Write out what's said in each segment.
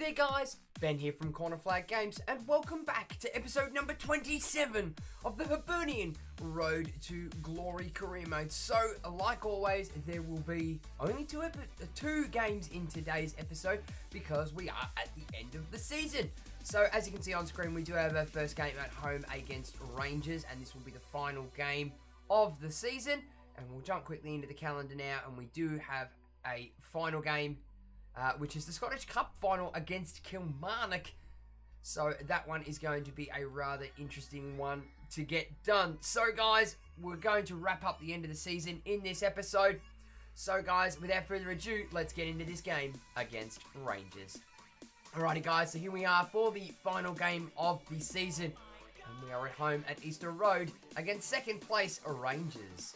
there guys, Ben here from Corner Flag Games and welcome back to episode number 27 of the Hibernian Road to Glory career mode. So, like always, there will be only two games in today's episode because we are at the end of the season. So, as you can see on screen, we do have our first game at home against Rangers and this will be the final game of the season. And we'll jump quickly into the calendar now and we do have a final game which is the Scottish Cup final against Kilmarnock. So that one is going to be a rather interesting one to get done. So guys, we're going to wrap up the end of the season in this episode. So guys, without further ado, let's get into this game against Rangers. Alrighty guys, so here we are for the final game of the season. And we are at home at Easter Road against second place Rangers.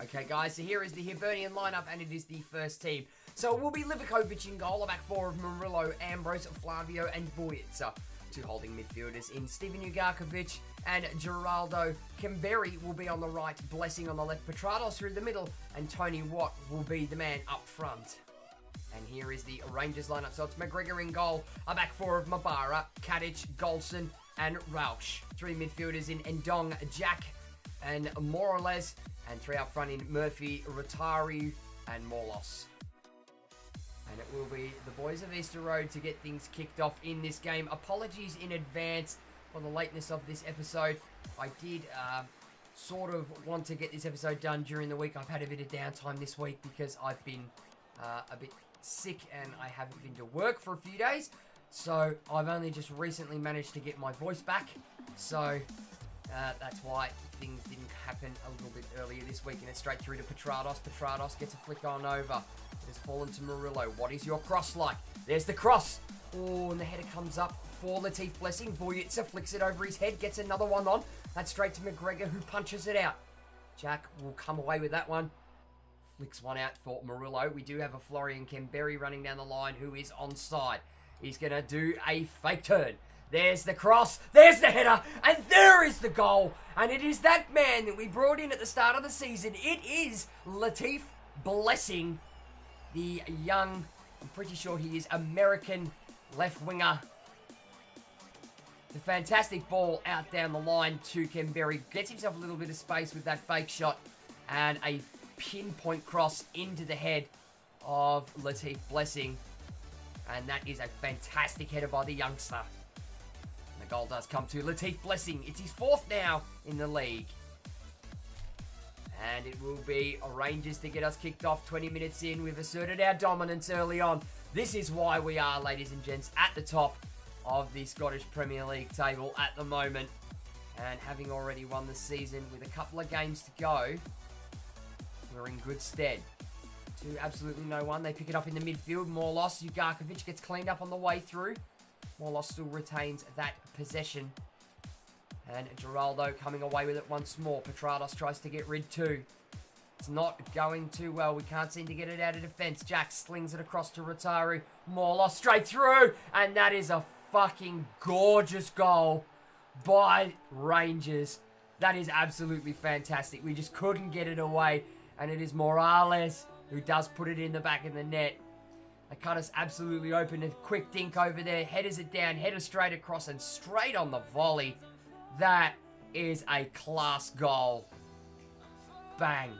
Okay guys, so here is the Hibernian lineup and it is the first team. So it will be Livakovic in goal, a back four of Murillo, Ambrose, Flavio and Vojica. Two holding midfielders in Steven Ugarkovic and Geraldo. Kemberi will be on the right, Blessing on the left, Petrados through the middle and Tony Watt will be the man up front. And here is the Rangers lineup. So it's McGregor in goal, a back four of Mabara, Kadic, Golson and Rausch. Three midfielders in Ndong, Jack and Morales. And three up front in Murphy, Rotari and Morlos. And it will be the boys of Easter Road to get things kicked off in this game. Apologies in advance for the lateness of this episode. I did sort of want to get this episode done during the week. I've had a bit of downtime this week because I've been a bit sick and I haven't been to work for a few days. So I've only just recently managed to get my voice back. So that's why things didn't happen a little bit earlier this week. And it's straight through to Petrados. Petrados gets a flick on over. It has fallen to Murillo. What is your cross like? There's the cross. Oh, and the header comes up for Latif Blessing. Vojica flicks it over his head. Gets another one on. That's straight to McGregor who punches it out. Jack will come away with that one. Flicks one out for Murillo. We do have a Florian Kemberi running down the line who is onside. He's going to do a fake turn. There's the cross, there's the header, and there is the goal. And it is that man that we brought in at the start of the season. It is Latif Blessing, the young, I'm pretty sure he is American left winger. The fantastic ball out down the line to Kemberi. Gets himself a little bit of space with that fake shot. And a pinpoint cross into the head of Latif Blessing. And that is a fantastic header by the youngster. The goal does come to Latif Blessing. It's his fourth now in the league. And it will be Rangers to get us kicked off 20 minutes in. We've asserted our dominance early on. This is why we are, ladies and gents, at the top of the Scottish Premier League table at the moment. And having already won the season with a couple of games to go, we're in good stead. To absolutely no one. They pick it up in the midfield. Morlos. Ugarkovic gets cleaned up on the way through. Morlos still retains that possession. And Geraldo coming away with it once more. Petrados tries to get rid too. It's not going too well. We can't seem to get it out of defense. Jack slings it across to Rotaru. Morlos straight through. And that is a fucking gorgeous goal by Rangers. That is absolutely fantastic. We just couldn't get it away. And it is Morales who does put it in the back of the net. They cut us absolutely open. A quick dink over there. Headers it down. Header straight across and straight on the volley. That is a class goal. Bang.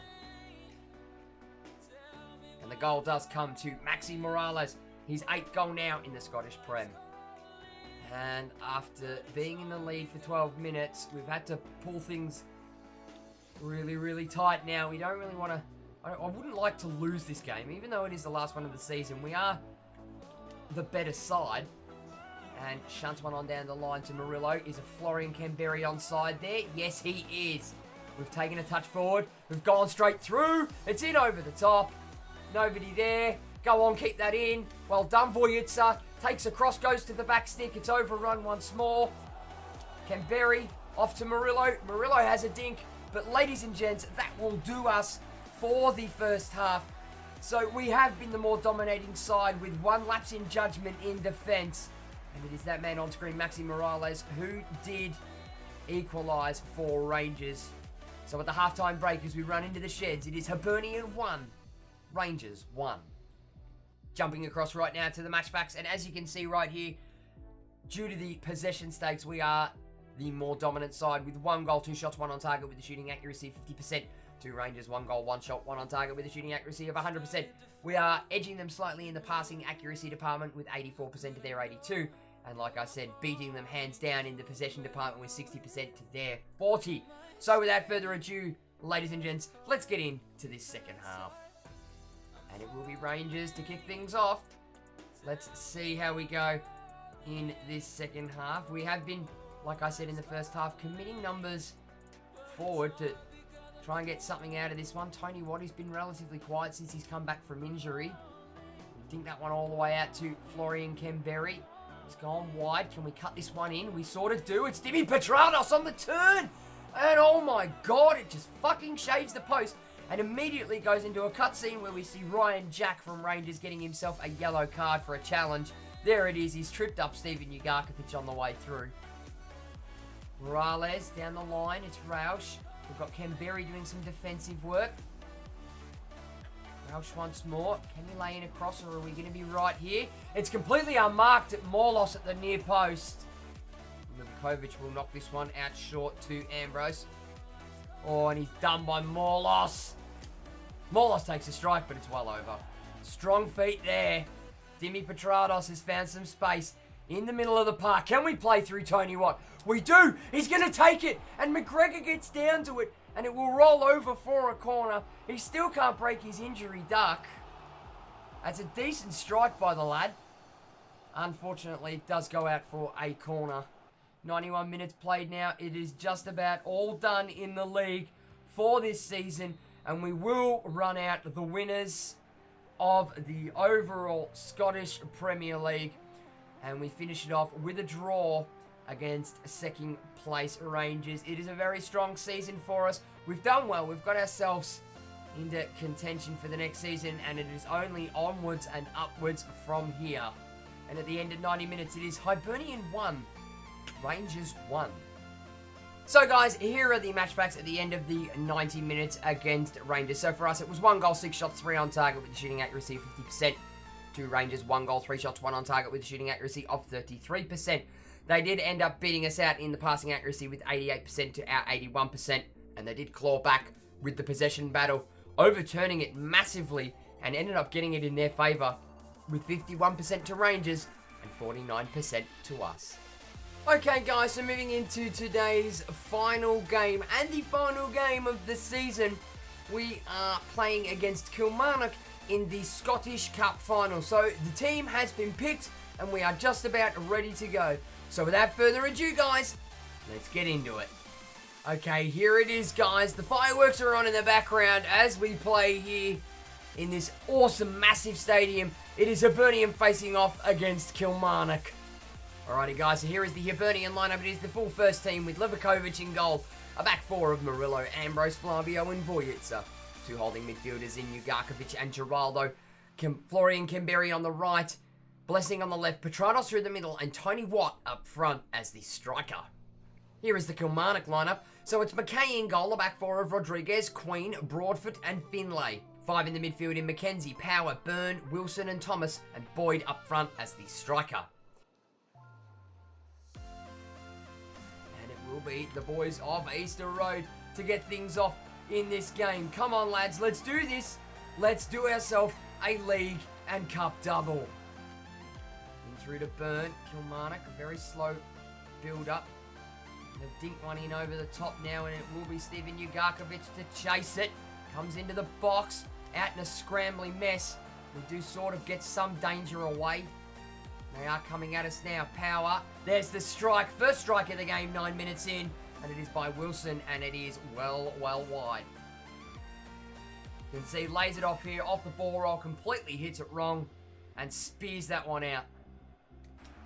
And the goal does come to Maxi Morales. His 8th goal now in the Scottish Prem. And after being in the lead for 12 minutes, we've had to pull things really, really tight now. We don't really want to... I wouldn't like to lose this game, even though it is the last one of the season. We are the better side. And shunts one on down the line to Murillo. Is a Florian Kemberi onside there? Yes, he is. We've taken a touch forward. We've gone straight through. It's in over the top. Nobody there. Go on, keep that in. Well done, Vojica. Takes a cross, goes to the back stick. It's overrun once more. Kemberi off to Murillo. Murillo has a dink. But ladies and gents, that will do us for the first half. So we have been the more dominating side with one lapse in judgment in defence. And it is that man on screen, Maxi Morales, who did equalise for Rangers. So at the halftime break, as we run into the sheds, it is Hibernian 1, Rangers 1. Jumping across right now to the match facts, and as you can see right here, due to the possession stakes, we are the more dominant side with 1 goal, 2 shots, 1 on target with a shooting accuracy of 50%. 2 Rangers, 1 goal, 1 shot, 1 on target with a shooting accuracy of 100%. We are edging them slightly in the passing accuracy department with 84% to their 82%. And like I said, beating them hands down in the possession department with 60% to their 40%. So without further ado, ladies and gents, let's get into this second half. And it will be Rangers to kick things off. Let's see how we go in this second half. We have been, like I said in the first half, committing numbers forward to try and get something out of this one. Tony Watt has been relatively quiet since he's come back from injury. We think that one all the way out to Florian Kemberry. He's gone wide. Can we cut this one in? We sort of do. It's Dimi Petrados on the turn. And oh my god, it just fucking shaves the post. And immediately goes into a cutscene where we see Ryan Jack from Rangers getting himself a yellow card for a challenge. There it is. He's tripped up Steven Ugarkovic on the way through. Morales down the line. It's Rausch. We've got Kemberry doing some defensive work. Rausch once more. Can he lay in a cross, or are we going to be right here? It's completely unmarked at Morlos at the near post. Livakovic will knock this one out short to Ambrose. Oh, and he's done by Morlos. Morlos takes a strike, but it's well over. Strong feet there. Dimi Petrados has found some space in the middle of the park. Can we play through Tony Watt? We do. He's going to take it. And McGregor gets down to it. And it will roll over for a corner. He still can't break his injury duck. That's a decent strike by the lad. Unfortunately, it does go out for a corner. 91 minutes played now. It is just about all done in the league for this season. And we will run out the winners of the overall Scottish Premier League. And we finish it off with a draw against second place Rangers. It is a very strong season for us. We've done well. We've got ourselves into contention for the next season, and it is only onwards and upwards from here. And at the end of 90 minutes, it is Hibernian 1, Rangers 1. So guys, here are the match facts at the end of the 90 minutes against Rangers. So for us, it was 1 goal, 6 shots, 3 on target with a shooting accuracy of 50%. To Rangers, 1 goal, 3 shots, 1 on target with a shooting accuracy of 33%. They did end up beating us out in the passing accuracy with 88% to our 81%. And they did claw back with the possession battle, overturning it massively and ended up getting it in their favour with 51% to Rangers and 49% to us. Okay guys, so moving into today's final game and the final game of the season, we are playing against Kilmarnock in the Scottish Cup final. So the team has been picked and we are just about ready to go. So without further ado guys, let's get into it. Okay, here it is guys. The fireworks are on in the background as we play here in this awesome massive stadium. It is Hibernian facing off against Kilmarnock. Alrighty guys, so here is the Hibernian lineup. It is the full first team with Livakovic in goal, a back four of Murillo, Ambrose, Flavio and Vojica. 2 holding midfielders in Ugarkovic and Giraldo. Florian Kemberry on the right, Blessing on the left, Petrados through the middle, and Tony Watt up front as the striker. Here is the Kilmarnock lineup. So it's McKay in goal, a back four of Rodriguez, Queen, Broadfoot and Finlay. 5 in the midfield in Mackenzie, Power, Byrne, Wilson and Thomas, and Boyd up front as the striker. And it will be the boys of Easter Road to get things off in this game. Come on lads, let's do this. Let's do ourselves a league and cup double. In through to Byrne, Kilmarnock, a very slow build up. They've dinked one in over the top now, and it will be Steven Ugarkovic to chase it. Comes into the box, out in a scrambling mess. We do sort of get some danger away. They are coming at us now. Power. There's the strike. First strike of the game, 9 minutes in. And it is by Wilson, and it is well wide. You can see, lays it off here, off the ball roll, completely hits it wrong, and spears that one out.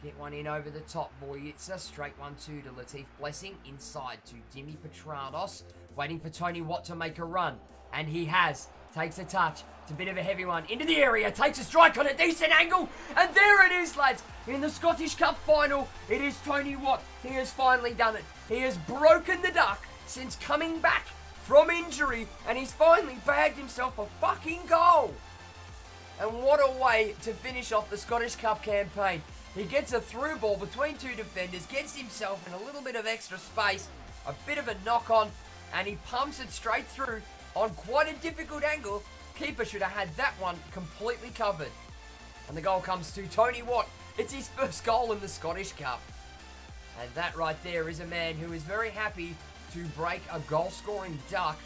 Get one in over the top, Vojica. Straight 1-2 to Latif Blessing. Inside to Dimi Petrados. Waiting for Tony Watt to make a run. And he has. Takes a touch. It's a bit of a heavy one. Into the area. Takes a strike on a decent angle. And there it is, lads. In the Scottish Cup final, it is Tony Watt. He has finally done it. He has broken the duck since coming back from injury. And he's finally bagged himself a fucking goal. And what a way to finish off the Scottish Cup campaign. He gets a through ball between two defenders, gets himself in a little bit of extra space, a bit of a knock on, and he pumps it straight through on quite a difficult angle. Keeper should have had that one completely covered. And the goal comes to Tony Watt. It's his first goal in the Scottish Cup. And that right there is a man who is very happy to break a goal-scoring duck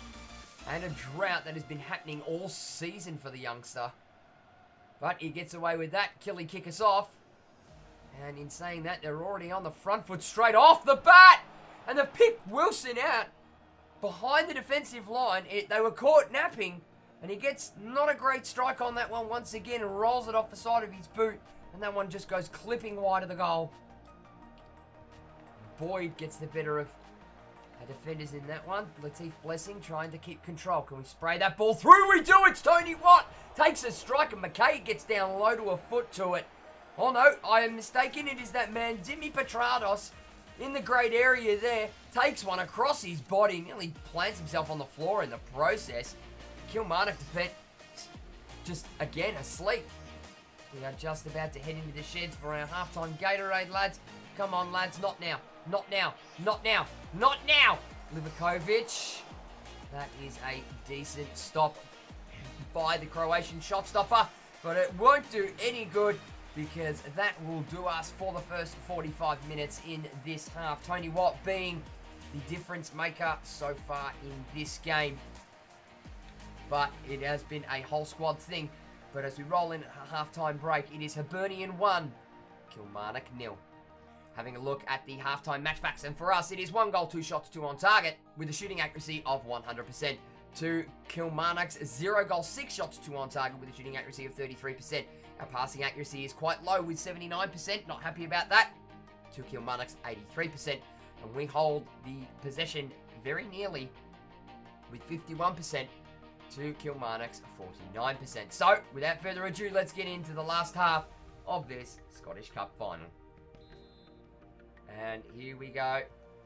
and a drought that has been happening all season for the youngster. But he gets away with that. Killy kick us off. And in saying that, they're already on the front foot straight off the bat. And they've picked Wilson out behind the defensive line. They were caught napping. And he gets not a great strike on that one once again and rolls it off the side of his boot. And that one just goes clipping wide of the goal. Boyd gets the better of our defenders in that one. Latif Blessing trying to keep control. Can we spray that ball through? We do! It's Tony Watt! Takes a strike and McKay gets down low to a foot to it. Oh no, I am mistaken. It is that man, Dimi Petrados, in the great area there. Takes one across his body. Nearly plants himself on the floor in the process. Kilmarnock defense just, again, asleep. We are just about to head into the sheds for our halftime Gatorade, lads. Come on, lads. Not now. Not now. Not now. Not now. Livakovic. That is a decent stop by the Croatian shot stopper. But it won't do any good because that will do us for the first 45 minutes in this half. Tony Watt being the difference maker so far in this game. But it has been a whole squad thing. But as we roll in a halftime break, it is Hibernian 1, Kilmarnock 0. Having a look at the halftime match facts, and for us, it is 1 goal, 2 shots, 2 on target, with a shooting accuracy of 100%. To Kilmarnock's 0 goal, 6 shots, 2 on target, with a shooting accuracy of 33%. Our passing accuracy is quite low with 79%, not happy about that. To Kilmarnock's 83%. And we hold the possession very nearly with 51%. To Kilmarnock's 49%. So, without further ado, let's get into the last half of this Scottish Cup final. And here we go.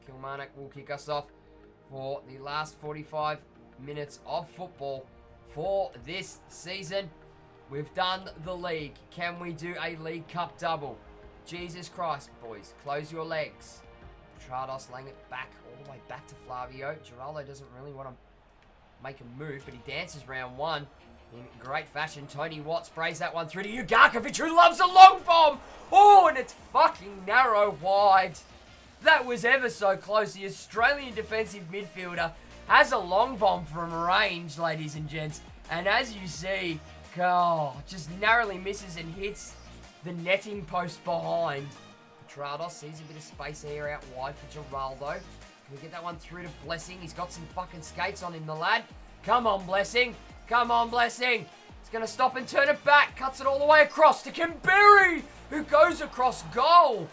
Kilmarnock will kick us off for the last 45 minutes of football for this season. We've done the league. Can we do a League Cup double? Jesus Christ, boys. Close your legs. Petrados laying it back, all the way back to Flavio. Giraldo doesn't really want to make a move, but he dances round one in great fashion. Tony Watt sprays that one through to Ugarkovic, who loves a long bomb. Oh, and it's fucking narrow wide. That was ever so close. The Australian defensive midfielder has a long bomb from range, ladies and gents. And as you see, just narrowly misses and hits the netting post behind. Petrados sees a bit of space here out wide for Giraldo. Can we get that one through to Blessing? He's got some fucking skates on him, the lad. Come on, Blessing. Come on, Blessing. He's going to stop and turn it back. Cuts it all the way across to Kimberry, who goes across goal.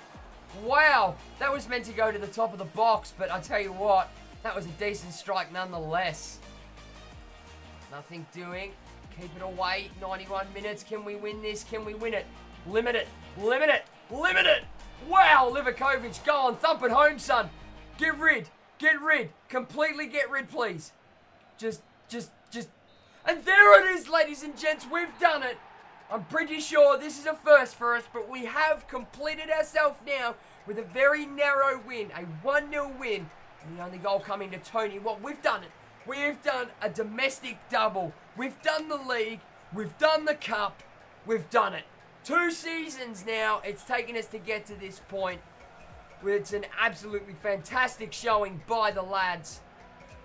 Wow. That was meant to go to the top of the box, but I tell you what, that was a decent strike nonetheless. Nothing doing. Keep it away. 91 minutes. Can we win this? Can we win it? Limit it. Limit it. Limit it. Wow, Livakovic, go on. Thump it home, son. Get rid. Get rid. Completely get rid, please. Just. And there it is, ladies and gents. We've done it. I'm pretty sure this is a first for us, but we have completed ourselves now with a very narrow win. A 1-0 win. And the only goal coming to Tony Watt. We've done it. We've done a domestic double. We've done the league. We've done the cup. We've done it. 2 seasons now it's taken us to get to this point. It's an absolutely fantastic showing by the lads.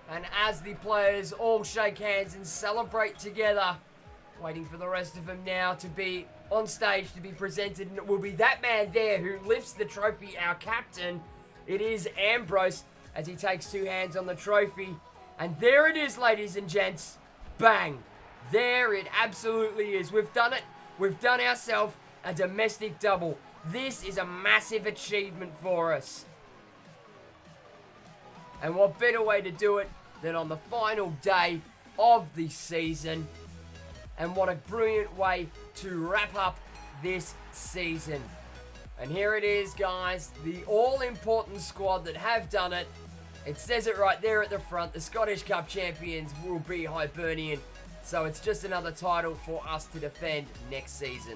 And as the players all shake hands and celebrate together, waiting for the rest of them now to be on stage to be presented. And it will be that man there who lifts the trophy, our captain. It is Ambrose as he takes 2 hands on the trophy. And there it is, ladies and gents. Bang. There it absolutely is. We've done it. We've done ourselves a domestic double. This is a massive achievement for us. And what better way to do it than on the final day of the season. And what a brilliant way to wrap up this season. And here it is, guys. The all-important squad that have done it. It says it right there at the front. The Scottish Cup champions will be Hibernian. So it's just another title for us to defend next season.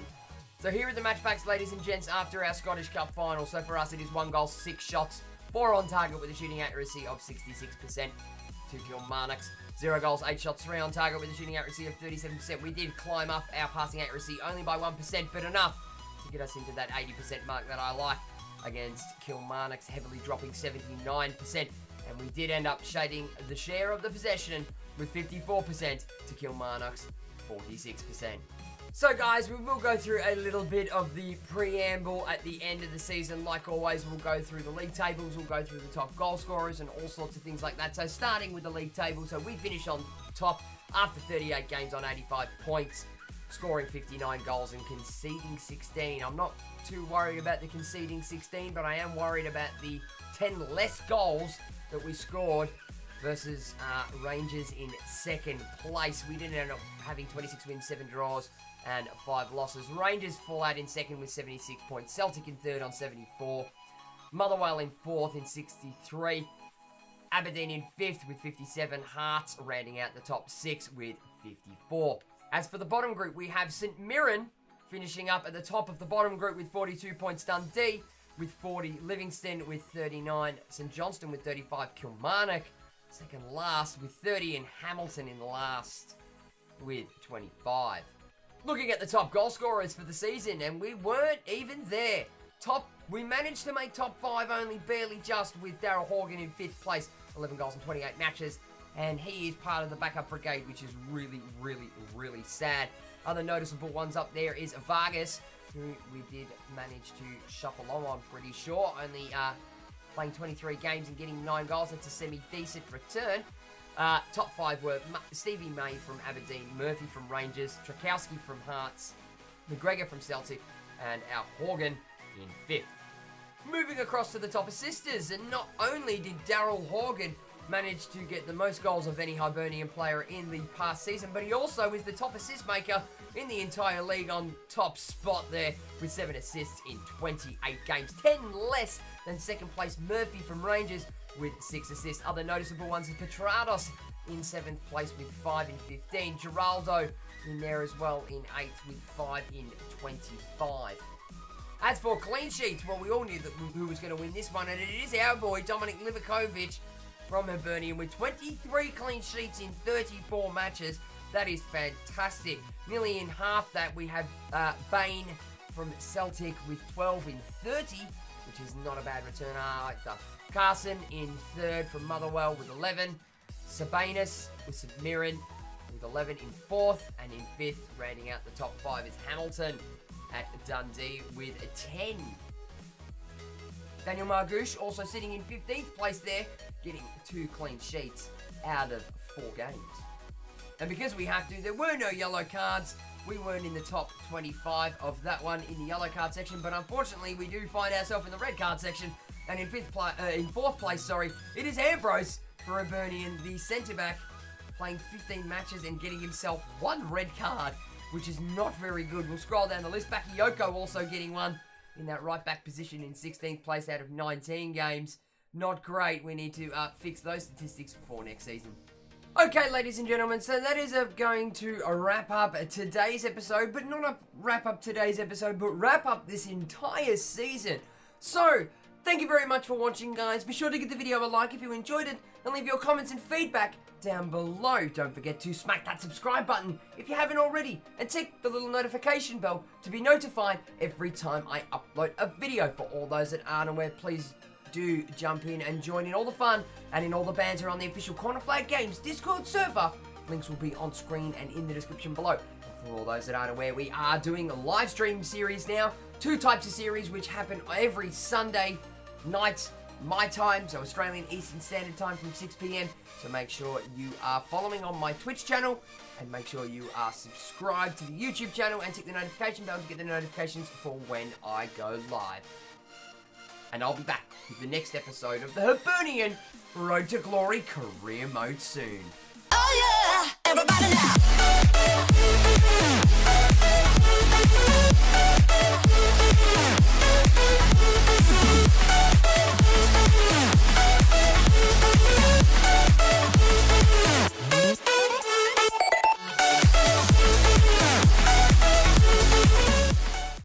So here are the match facts, ladies and gents, after our Scottish Cup final. So for us, it is 1 goal, 6 shots, 4 on target with a shooting accuracy of 66% to Kilmarnock's. 0 goals, 8 shots, 3 on target with a shooting accuracy of 37%. We did climb up our passing accuracy only by 1%, but enough to get us into that 80% mark that I like against Kilmarnock's heavily dropping 79%. And we did end up shading the share of the possession with 54% to Kilmarnock's 46%. So guys, we will go through a little bit of the preamble at the end of the season. Like always, we'll go through the league tables, we'll go through the top goal scorers and all sorts of things like that. So starting with the league table, so we finish on top after 38 games on 85 points, scoring 59 goals and conceding 16. I'm not too worried about the conceding 16, but I am worried about the 10 less goals that we scored versus Rangers in second place. We didn't end up having 26 wins, 7 draws, and 5 losses. Rangers fall out in second with 76 points. Celtic in third on 74. Motherwell in fourth in 63. Aberdeen in fifth with 57. Hearts rounding out the top 6 with 54. As for the bottom group, we have St Mirren finishing up at the top of the bottom group with 42 points. Dundee with 40. Livingston with 39. St Johnstone with 35. Kilmarnock second last with 30. And Hamilton in last with 25. Looking at the top goal scorers for the season, and we weren't even there. We managed to make top 5 only barely just with Daryl Horgan in 5th place, 11 goals in 28 matches, and he is part of the backup brigade, which is really, really, really sad. Other noticeable ones up there is Vargas, who we did manage to shuffle on, I'm pretty sure, only playing 23 games and getting 9 goals. That's a semi-decent return. Top 5 were Stevie May from Aberdeen, Murphy from Rangers, Trakowski from Hearts, McGregor from Celtic, and our Horgan in 5th. Moving across to the top assisters, and not only did Daryl Horgan manage to get the most goals of any Hibernian player in the past season, but he also is the top assist maker in the entire league on top spot there with 7 assists in 28 games, 10 less than second place Murphy from Rangers with 6 assists. Other noticeable ones are Petrados in 7th place with 5 in 15. Geraldo in there as well in 8th with 5 in 25. As for clean sheets, well, we all knew who was going to win this one, and it is our boy Dominic Livakovic from Hibernian with 23 clean sheets in 34 matches. That is fantastic. Nearly in half that, we have Bain from Celtic with 12 in 30, which is not a bad return. I like that. Carson in 3rd from Motherwell with 11. Sabanus with St Mirren with 11 in 4th. And in 5th, rounding out the top 5, is Hamilton at Dundee with 10. Daniel Margouche also sitting in 15th place there, getting 2 clean sheets out of 4 games. And because we have to, there were no yellow cards. We weren't in the top 25 of that one in the yellow card section, but unfortunately we do find ourselves in the red card section. And in 4th place, it is Ambrose for Hibernian, the centre-back, playing 15 matches and getting himself 1 red card, which is not very good. We'll scroll down the list. Bakayoko also getting 1 in that right-back position in 16th place out of 19 games. Not great. We need to fix those statistics before next season. Okay, ladies and gentlemen, so that is going to wrap up today's episode, but not wrap up today's episode, but wrap up this entire season. So, thank you very much for watching, guys. Be sure to give the video a like if you enjoyed it, and leave your comments and feedback down below. Don't forget to smack that subscribe button if you haven't already, and tick the little notification bell to be notified every time I upload a video. For all those that aren't aware, please do jump in and join in all the fun and in all the banter on the official Corner Flag Games Discord server. Links will be on screen and in the description below. And for all those that aren't aware, we are doing a live stream series now. 2 types of series which happen every Sunday night, my time, so Australian Eastern Standard Time from 6 p.m. So make sure you are following on my Twitch channel, and make sure you are subscribed to the YouTube channel and tick the notification bell to get the notifications for when I go live. And I'll be back with the next episode of the Hibernian Road to Glory career mode soon. Oh yeah!